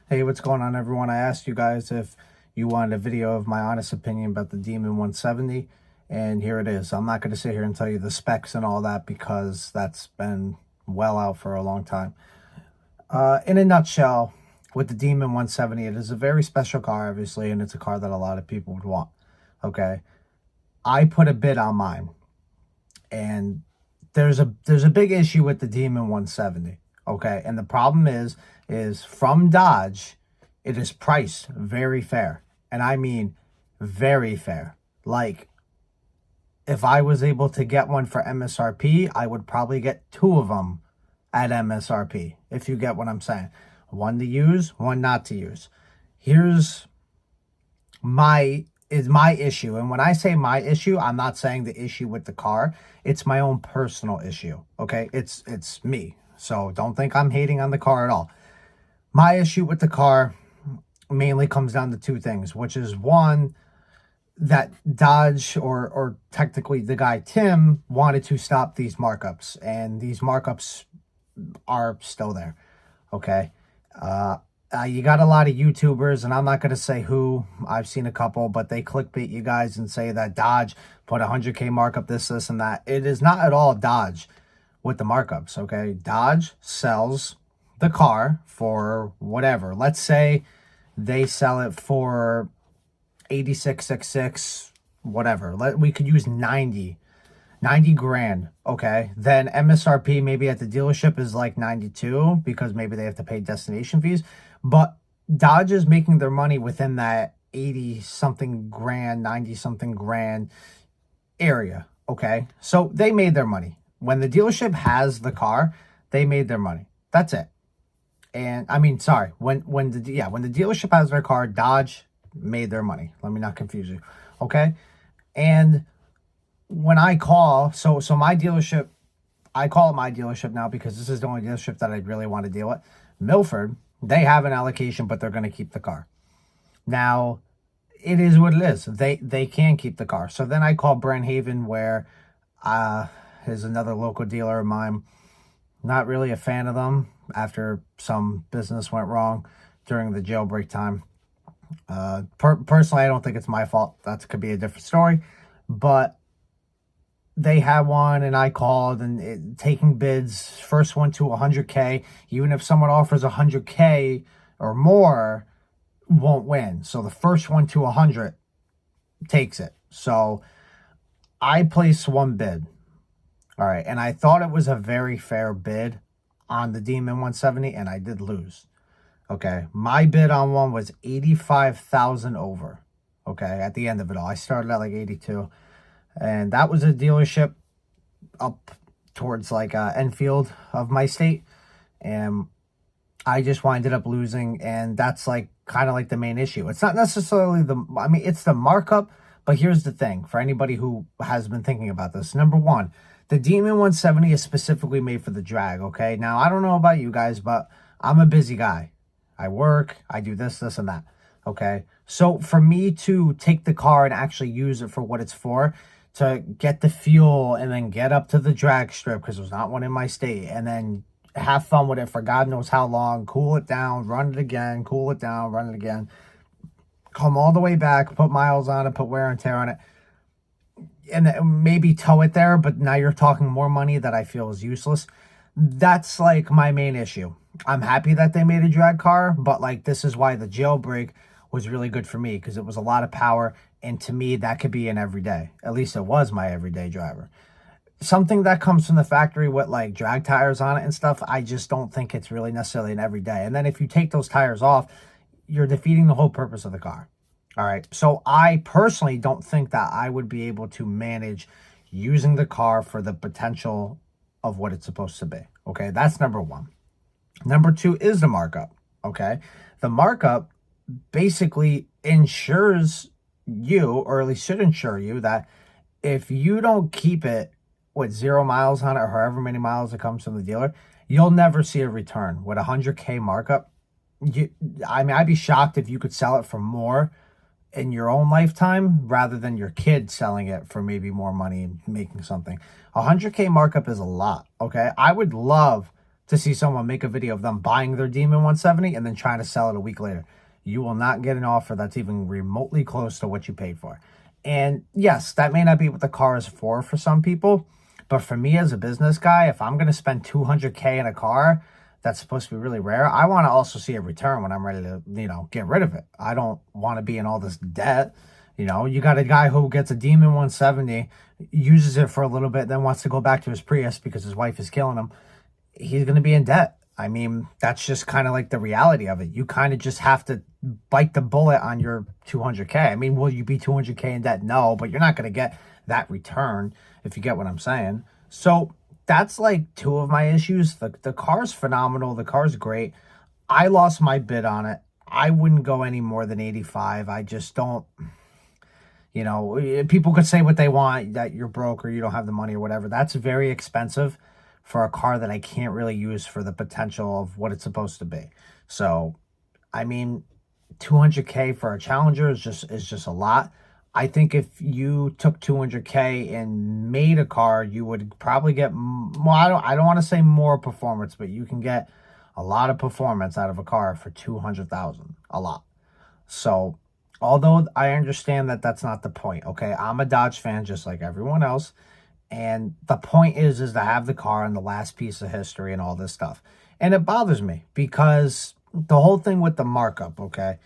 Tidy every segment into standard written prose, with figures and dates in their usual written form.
Hey, what's going on, everyone? I asked you guys if you wanted a video of my honest opinion about the Demon 170, and here it is. I'm not going to sit here and tell you the specs and all that because that's been well out for a long time. In a nutshell, with the Demon 170, it is a very special car, obviously, and it's a car that a lot of people would want. Okay, I put a bid on mine, and there's a big issue with the Demon 170. Okay, and the problem is from Dodge, it is priced very fair, and I mean very fair. Like, if I was able to get one for MSRP, I would probably get two of them at MSRP, if you get what I'm saying. One to use, one not to use. Here's my issue. And when I say my issue, I'm not saying the issue with the car. It's my own personal issue. Okay? It's me. So don't think I'm hating on the car at all. My issue with the car mainly comes down to two things, which is one, that Dodge or technically the guy Tim wanted to stop these markups, and these markups are still there. Okay. You got a lot of YouTubers, and I'm not going to say who. I've seen a couple, but they clickbait you guys and say that Dodge put 100K markup, this, and that. It is not at all Dodge with the markups, okay? Dodge sells the car for whatever. Let's say they sell it for 8666, whatever. We could use 90 grand, okay? Then MSRP maybe at the dealership is like 92 because maybe they have to pay destination fees. But Dodge is making their money within that 80 something grand, 90 something grand area, okay? So they made their money. When the dealership has the car, they made their money. That's it. And I mean, sorry, when the dealership has their car, Dodge made their money. Let me not confuse you, okay? And when I call, so my dealership, I call it my dealership now because this is the only dealership that I really want to deal with. Milford, they have an allocation, but they're going to keep the car. Now, it is what it is. They can keep the car. So then I call Brent Haven, where is another local dealer of mine. Not really a fan of them after some business went wrong during the jailbreak time. Personally, I don't think it's my fault. That could be a different story. But they had one, and I called, and taking bids, first one to 100K, even if someone offers 100K or more, won't win. So the first one to 100 takes it. So I placed one bid. All right, and I thought it was a very fair bid on the Demon 170, and I did lose. Okay, my bid on one was 85,000 over. Okay, at the end of it all, I started at like 82. And that was a dealership up towards like Enfield of my state. And I just winded up losing. And that's like kind of like the main issue. It's not necessarily it's the markup. But here's the thing for anybody who has been thinking about this. Number one, the Demon 170 is specifically made for the drag. Okay. Now, I don't know about you guys, but I'm a busy guy. I work, I do this, and that. Okay. So for me to take the car and actually use it for what it's for, to get the fuel and then get up to the drag strip, because there's not one in my state, and then have fun with it for God knows how long, cool it down, run it again, cool it down, run it again, come all the way back, put miles on it, put wear and tear on it, and maybe tow it there, but now you're talking more money that I feel is useless. That's like my main issue. I'm happy that they made a drag car, but like this is why the jailbreak was really good for me, because it was a lot of power. And to me, that could be an everyday. At least it was my everyday driver. Something that comes from the factory with like drag tires on it and stuff, I just don't think it's really necessarily an everyday. And then if you take those tires off, you're defeating the whole purpose of the car. All right. So I personally don't think that I would be able to manage using the car for the potential of what it's supposed to be. Okay. That's number one. Number two is the markup. Okay. The markup basically ensures you, or at least should ensure you, that if you don't keep it with 0 miles on it, or however many miles it comes from the dealer, you'll never see a return. With 100K markup, I'd be shocked if you could sell it for more in your own lifetime rather than your kid selling it for maybe more money and making something. 100K markup is a lot, okay? I would love to see someone make a video of them buying their Demon 170 and then trying to sell it a week later. You will not get an offer that's even remotely close to what you paid for. And yes, that may not be what the car is for some people, but for me as a business guy, if I'm going to spend $200K in a car that's supposed to be really rare, I want to also see a return when I'm ready to, get rid of it. I don't want to be in all this debt. You got a guy who gets a Demon 170, uses it for a little bit, then wants to go back to his Prius because his wife is killing him. He's going to be in debt. I mean, that's just kind of like the reality of it. You kind of just have to bite the bullet on your 200K. I mean, will you be 200K in debt? No, but you're not going to get that return, if you get what I'm saying. So that's like two of my issues. The car's phenomenal. The car's great. I lost my bid on it. I wouldn't go any more than 85. I just don't, people could say what they want, that you're broke or you don't have the money or whatever. That's very expensive for a car that I can't really use for the potential of what it's supposed to be. So, I mean, 200K for a Challenger is just a lot. I think if you took 200K and made a car, you would probably get, well, I don't want to say more performance, but you can get a lot of performance out of a car for 200,000, a lot. So, although I understand that that's not the point, okay? I'm a Dodge fan just like everyone else. And the point is to have the car and the last piece of history and all this stuff. And it bothers me because the whole thing with the markup, okay?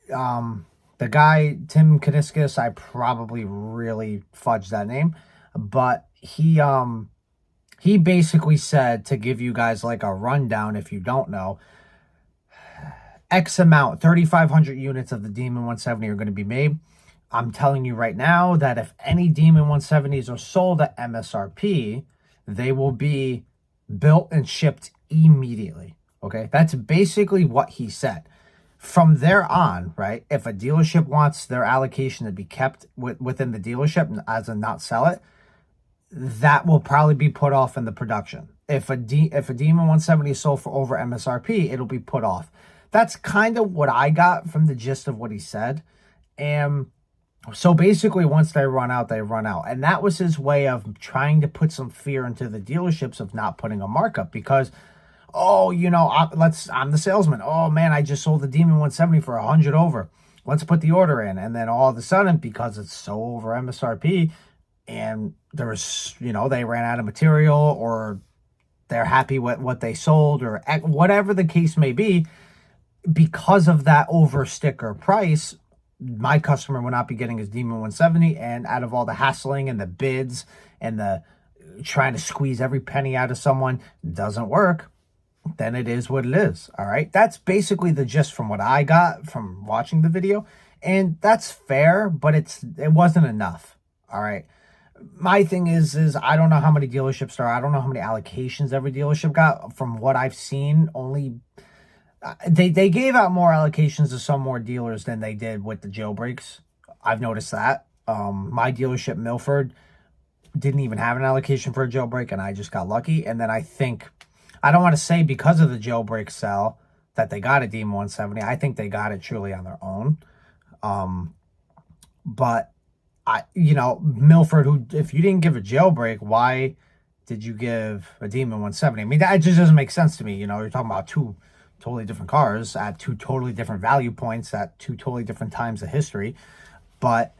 The guy, Tim Kuniskis, I probably really fudged that name, but he basically said, to give you guys like a rundown if you don't know, X amount, 3,500 units of the Demon 170 are going to be made. I'm telling you right now that if any Demon 170s are sold at MSRP, they will be built and shipped immediately. Okay, that's basically what he said. From there on, right, if a dealership wants their allocation to be kept within the dealership as in not sell it, that will probably be put off in the production. If a Demon 170 is sold for over MSRP, it'll be put off. That's kind of what I got from the gist of what he said. And so basically, once they run out, they run out. And that was his way of trying to put some fear into the dealerships of not putting a markup because, I'm the salesman. Oh, man, I just sold the Demon 170 for 100 over. Let's put the order in. And then all of a sudden, because it's so over MSRP and there was, they ran out of material or they're happy with what they sold or whatever the case may be, because of that over sticker price, my customer will not be getting his Demon 170, and out of all the hassling and the bids and the trying to squeeze every penny out of someone doesn't work, then it is what it is. All right. That's basically the gist from what I got from watching the video. And that's fair, but it wasn't enough. All right. My thing is I don't know how many dealerships there are. I don't know how many allocations every dealership got. From what I've seen, only they gave out more allocations to some more dealers than they did with the jailbreaks. I've noticed that. My dealership, Milford, didn't even have an allocation for a jailbreak, and I just got lucky. And then I don't want to say because of the jailbreak sell that they got a Demon 170. I think they got it truly on their own. But Milford, who, if you didn't give a jailbreak, why did you give a Demon 170? I mean, that just doesn't make sense to me. You're talking about two totally different cars at two totally different value points at two totally different times of history. But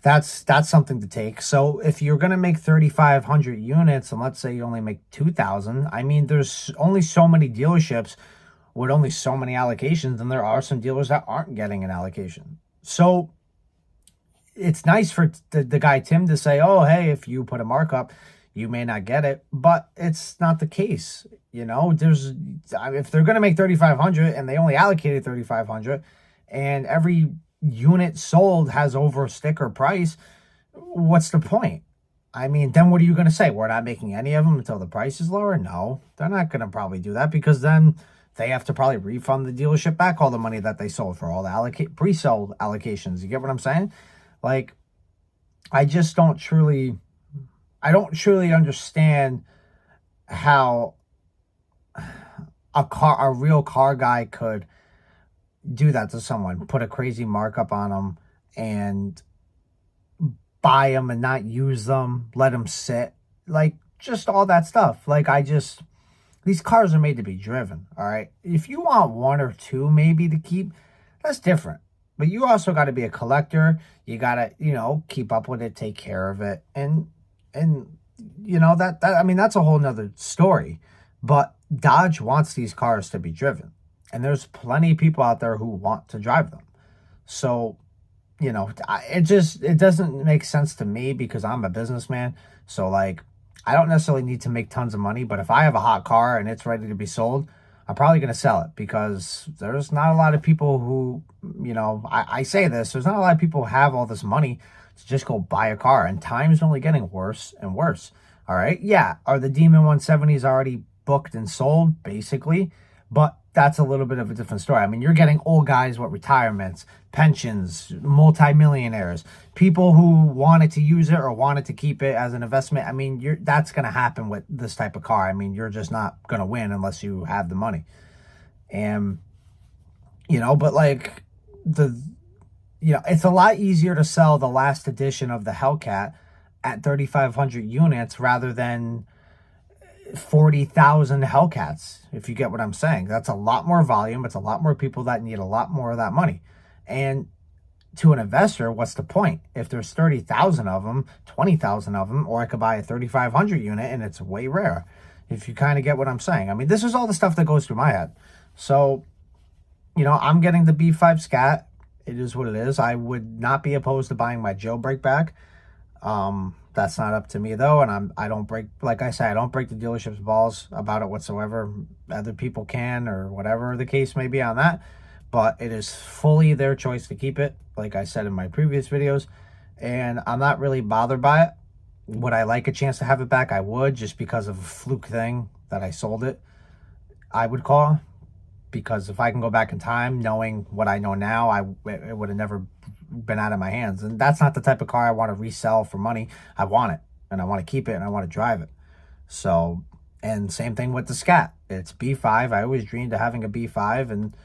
that's something to take. So if you're going to make 3,500 units and let's say you only make 2,000, I mean, there's only so many dealerships with only so many allocations, and there are some dealers that aren't getting an allocation. So it's nice for the guy Tim to say, oh, hey, if you put a markup, you may not get it, but it's not the case. If they're going to make 3,500 and they only allocated 3,500 and every unit sold has over sticker price, what's the point? I mean, then what are you going to say? We're not making any of them until the price is lower? No, they're not going to probably do that because then they have to probably refund the dealership back all the money that they sold for all the pre-sold allocations. You get what I'm saying? Like, I don't truly understand how a real car guy could do that to someone, put a crazy markup on them and buy them and not use them, let them sit. Like, just all that stuff. Like, these cars are made to be driven, all right? If you want one or two maybe to keep, that's different. But you also got to be a collector. You got to, keep up with it, take care of it. And that I mean, that's a whole nother story. But Dodge wants these cars to be driven. And there's plenty of people out there who want to drive them. So, it doesn't make sense to me because I'm a businessman. So, like, I don't necessarily need to make tons of money, but if I have a hot car and it's ready to be sold, I'm probably going to sell it because there's not a lot of people who, I say this, there's not a lot of people who have all this money to just go buy a car, and time's only getting worse and worse. All right. Yeah. Are the Demon 170s already booked and sold? Basically. But that's a little bit of a different story. I mean, you're getting old guys with retirements, pensions, multimillionaires, people who wanted to use it or wanted to keep it as an investment. I mean, that's going to happen with this type of car. I mean, you're just not going to win unless you have the money. And, but like it's a lot easier to sell the last edition of the Hellcat at 3,500 units rather than 40,000 Hellcats, if you get what I'm saying. That's a lot more volume. It's a lot more people that need a lot more of that money. And to an investor, what's the point? If there's 30,000 of them, 20,000 of them, or I could buy a 3,500 unit and it's way rare, if you kind of get what I'm saying. I mean, this is all the stuff that goes through my head. So, I'm getting the B5 Scat. It is what it is. I would not be opposed to buying my jailbreak back. That's not up to me though, and I don't break, like I said, I don't break the dealership's balls about it whatsoever. Other people can, or whatever the case may be on that, but it is fully their choice to keep it, like I said in my previous videos, and I'm not really bothered by it. Would I like a chance to have it back? I would, just because of a fluke thing that I sold it, I would call, because if I can go back in time knowing what I know now, it would have never been out of my hands. And that's not the type of car I want to resell for money. I want it, and I want to keep it, and I want to drive it. So, and same thing with the Scat. It's B5. I always dreamed of having a B5, and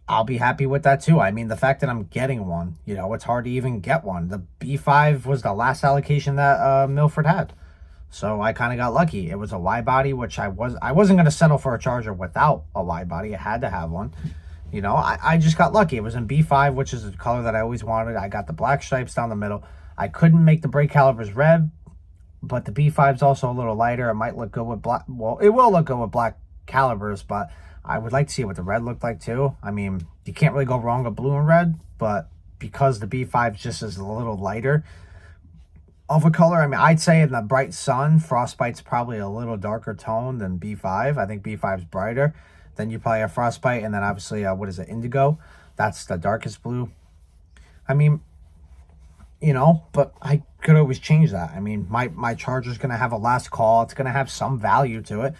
I'll be happy with that too. I mean, the fact that I'm getting one, it's hard to even get one. The B5 was the last allocation that Milford had. So I kind of got lucky. It was a wide body, which I wasn't going to settle for a Charger without a wide body. I had to have one. I just got lucky. It was in B5, which is the color that I always wanted. I got the black stripes down the middle. I couldn't make the brake calipers red, but the B5 is also a little lighter. It might look good with black. Well, it will look good with black calipers, but I would like to see what the red looked like too. I mean, you can't really go wrong with blue and red, but because the B5 just is a little lighter of a color, I mean, I'd say in the bright sun, Frostbite's probably a little darker tone than B5. I think B5's brighter. Then you probably have Frostbite, and then obviously, what is it, Indigo? That's the darkest blue. I mean, but I could always change that. I mean, my Charger's going to have a last call. It's going to have some value to it,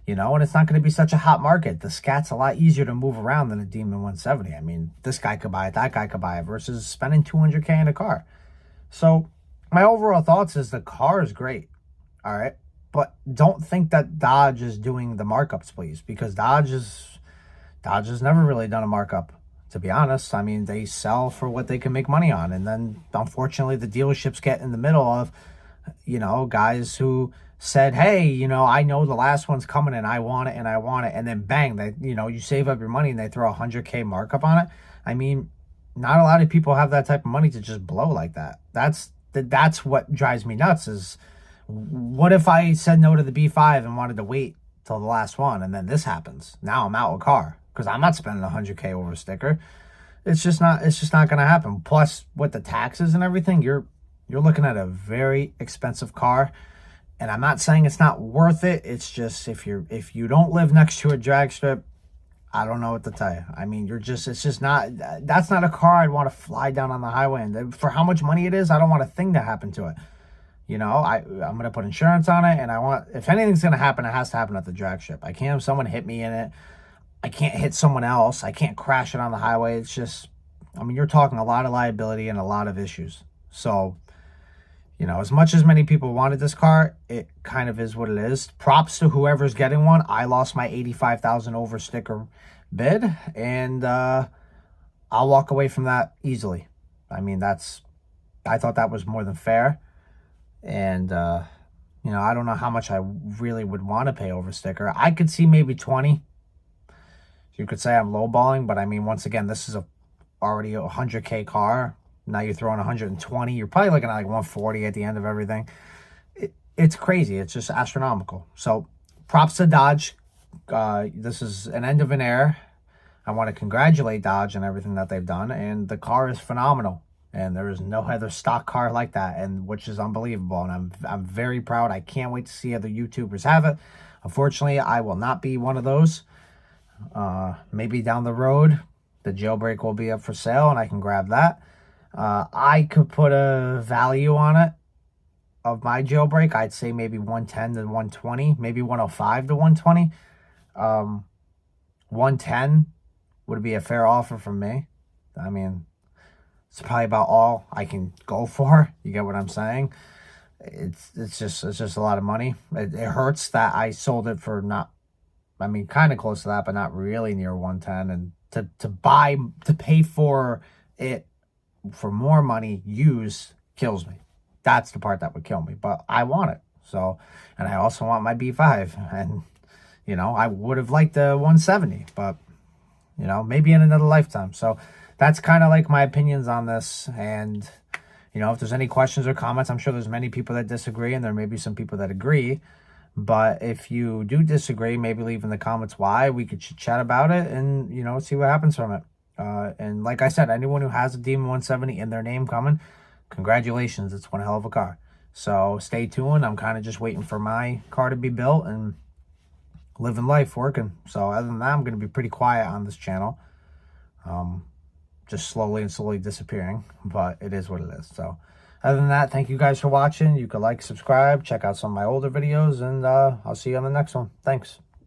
and it's not going to be such a hot market. The Scat's a lot easier to move around than a Demon 170. I mean, this guy could buy it, that guy could buy it, versus spending $200K in a car. So my overall thoughts is the car is great, all right? But don't think that Dodge is doing the markups, please, because Dodge has never really done a markup, to be honest. I mean, they sell for what they can make money on, and then unfortunately the dealerships get in the middle of, guys who said, hey, I know the last one's coming and I want it, and then bang, they, you save up your money and they throw 100K markup on it. I mean, not a lot of people have that type of money to just blow like that. That's what drives me nuts. Is what if I said no to the B5 and wanted to wait till the last one, and then this happens? Now I'm out of a car because I'm not spending 100K over a sticker. It's just not going to happen. Plus, with the taxes and everything, you're looking at a very expensive car. And I'm not saying it's not worth it. It's just if you don't live next to a drag strip, I don't know what to tell you. I mean, that's not a car I'd want to fly down on the highway. And for how much money it is, I don't want a thing to happen to it. I'm going to put insurance on it, and if anything's going to happen, it has to happen at the drag strip. I can't have someone hit me in it. I can't hit someone else. I can't crash it on the highway. It's just, I mean, you're talking a lot of liability and a lot of issues. So, as much as many people wanted this car, it kind of is what it is. Props to whoever's getting one. I lost my 85,000 over sticker bid, and I'll walk away from that easily. I mean, I thought that was more than fair. And You know, I don't know how much I really would want to pay over sticker. I could see maybe 20. You could say I'm lowballing, but I mean, once again, this is already a 100K car. Now you're throwing 120. You're probably looking at like 140 at the end of everything. It's crazy. It's just astronomical. So props to Dodge. This is an end of an era. I want to congratulate Dodge and everything that they've done. And the car is phenomenal. And there is no other stock car like that, and which is unbelievable. And I'm very proud. I can't wait to see other YouTubers have it. Unfortunately, I will not be one of those. Maybe down the road, the jailbreak will be up for sale and I can grab that. I could put a value on it of my jailbreak. I'd say maybe 110 to 120, maybe 105 to 120. 110 would be a fair offer from me. I mean, it's probably about all I can go for. You get what I'm saying? It's just a lot of money. It hurts that I sold it for not, I mean, kind of close to that, but not really near 110. And to pay for it for more money used kills me. That's the part that would kill me. But I want it. So, and I also want my B5. And, you know, I would have liked the 170, but, you know, maybe in another lifetime. So that's kind of like my opinions on this. And, you know, if there's any questions or comments, I'm sure there's many people that disagree and there may be some people that agree. But if you do disagree, maybe leave in the comments why. We could chat about it and, you know, see what happens from it. And like I said, anyone who has a Demon 170 in their name coming, congratulations. It's one hell of a car. So stay tuned. I'm kind of just waiting for my car to be built and living life, working. So other than that, I'm going to be pretty quiet on this channel. Just slowly disappearing, but it is what it is. So other than that, thank you guys for watching. You can like, subscribe, check out some of my older videos, and I'll see you on the next one. Thanks.